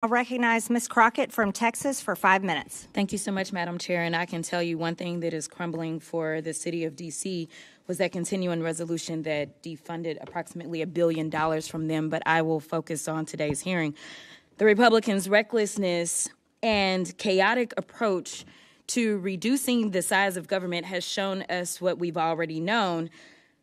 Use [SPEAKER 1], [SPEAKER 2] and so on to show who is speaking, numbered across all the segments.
[SPEAKER 1] I'll recognize Ms. Crockett from Texas for 5 minutes.
[SPEAKER 2] Thank you so much, Madam Chair. And I can tell you one thing that is crumbling for the city of D.C. was that continuing resolution that defunded approximately $1 billion from them. But I will focus on today's hearing. The Republicans' recklessness and chaotic approach to reducing the size of government has shown us what we've already known.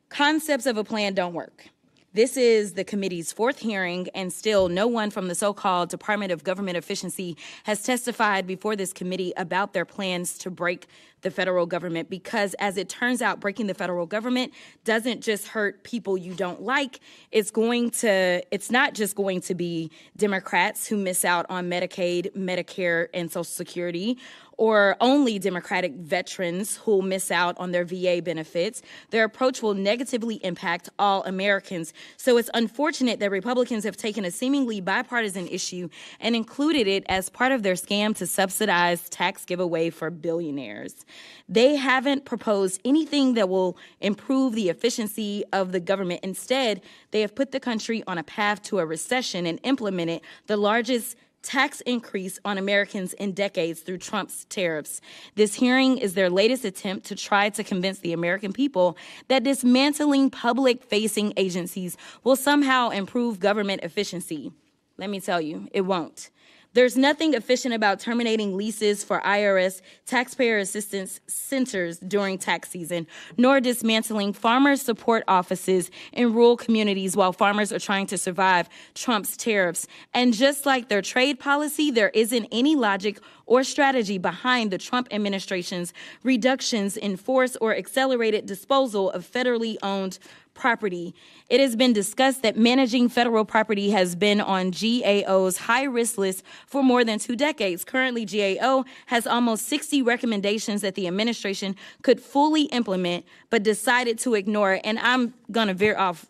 [SPEAKER 2] Concepts of a plan don't work. This is the committee's fourth hearing, and still no one from the so-called Department of Government Efficiency has testified before this committee about their plans to break the federal government, because as it turns out, breaking the federal government doesn't just hurt people you don't like. It's not just going to be Democrats who miss out on Medicaid, Medicare, and Social Security, or only Democratic veterans who will miss out on their VA benefits. Their approach will negatively impact all Americans. So it's unfortunate that Republicans have taken a seemingly bipartisan issue and included it as part of their scam to subsidize tax giveaway for billionaires. They haven't proposed anything that will improve the efficiency of the government. Instead, they have put the country on a path to a recession and implemented the largest tax increase on Americans in decades through Trump's tariffs. This hearing is their latest attempt to try to convince the American people that dismantling public-facing agencies will somehow improve government efficiency. Let me tell you, it won't. There's nothing efficient about terminating leases for IRS taxpayer assistance centers during tax season, nor dismantling farmers' support offices in rural communities while farmers are trying to survive Trump's tariffs. And just like their trade policy, there isn't any logic or strategy behind the Trump administration's reductions in force or accelerated disposal of federally owned property. It has been discussed that managing federal property has been on GAO's high-risk list for more than 2 decades. Currently, GAO has almost 60 recommendations that the administration could fully implement, but decided to ignore. And I'm going to veer off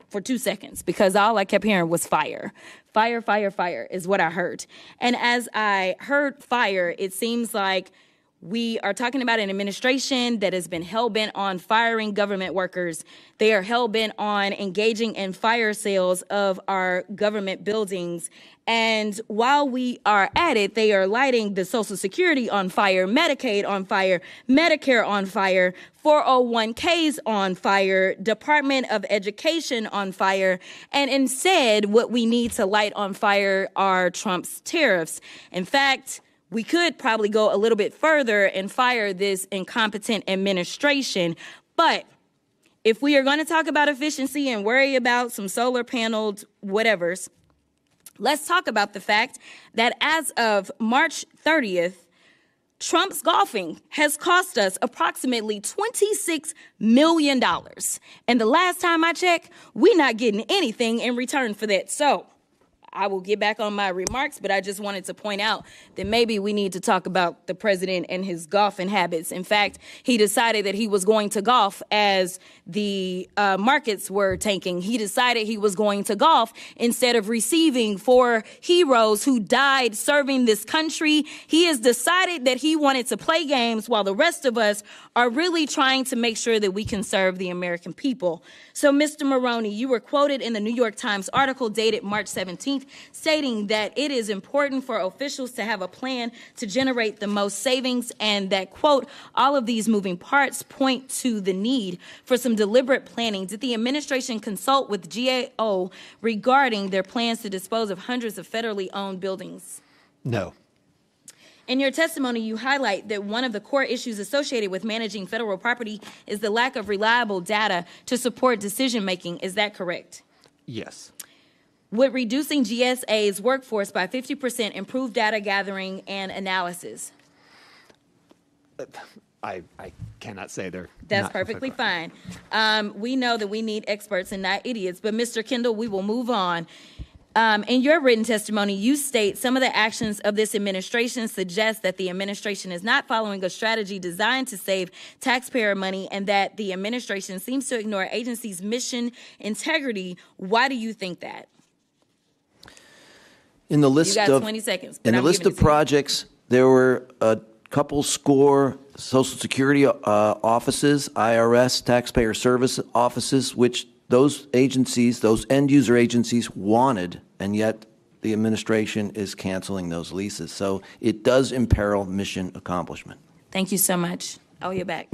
[SPEAKER 2] for 2 seconds because all I kept hearing was fire. Fire, fire, fire is what I heard. And as I heard fire, it seems like we are talking about an administration that has been hell-bent on firing government workers. They are hell-bent on engaging in fire sales of our government buildings. And while we are at it, they are lighting the Social Security on fire, Medicaid on fire, Medicare on fire, 401ks on fire, Department of Education on fire. And instead, what we need to light on fire are Trump's tariffs. In fact, we could probably go a little bit further and fire this incompetent administration. But if we are going to talk about efficiency and worry about some solar paneled whatevers, let's talk about the fact that as of March 30th, Trump's golfing has cost us approximately $26 million. And the last time I checked, we're not getting anything in return for that. So I will get back on my remarks, but I just wanted to point out that maybe we need to talk about the president and his golfing habits. In fact, he decided that he was going to golf as the markets were tanking. He decided he was going to golf instead of receiving 4 heroes who died serving this country. He has decided that he wanted to play games while the rest of us are really trying to make sure that we can serve the American people. So, Mr. Maroney, you were quoted in the New York Times article dated March 17th, stating that it is important for officials to have a plan to generate the most savings and that, quote, all of these moving parts point to the need for some deliberate planning. Did the administration consult with GAO regarding their plans to dispose of hundreds of federally owned buildings?
[SPEAKER 3] No.
[SPEAKER 2] In your testimony, you highlight that one of the core issues associated with managing federal property is the lack of reliable data to support decision-making. Is that correct?
[SPEAKER 3] Yes.
[SPEAKER 2] Would reducing GSA's workforce by 50% improve data gathering and analysis?
[SPEAKER 3] I cannot say they're
[SPEAKER 2] That's
[SPEAKER 3] not
[SPEAKER 2] perfectly fine. We know that we need experts and not idiots, but Mr. Kendall, we will move on. In your written testimony, you state some of the actions of this administration suggest that the administration is not following a strategy designed to save taxpayer money and that the administration seems to ignore agencies' mission integrity. Why do you think that?
[SPEAKER 3] In the list
[SPEAKER 2] you got
[SPEAKER 3] of
[SPEAKER 2] 20 seconds.
[SPEAKER 3] In the list of projects, there were a couple score Social Security offices, IRS, taxpayer service offices, which those agencies, those end user agencies wanted, and yet the administration is canceling those leases. So it does imperil mission accomplishment.
[SPEAKER 2] Thank you so much. I'll yield back.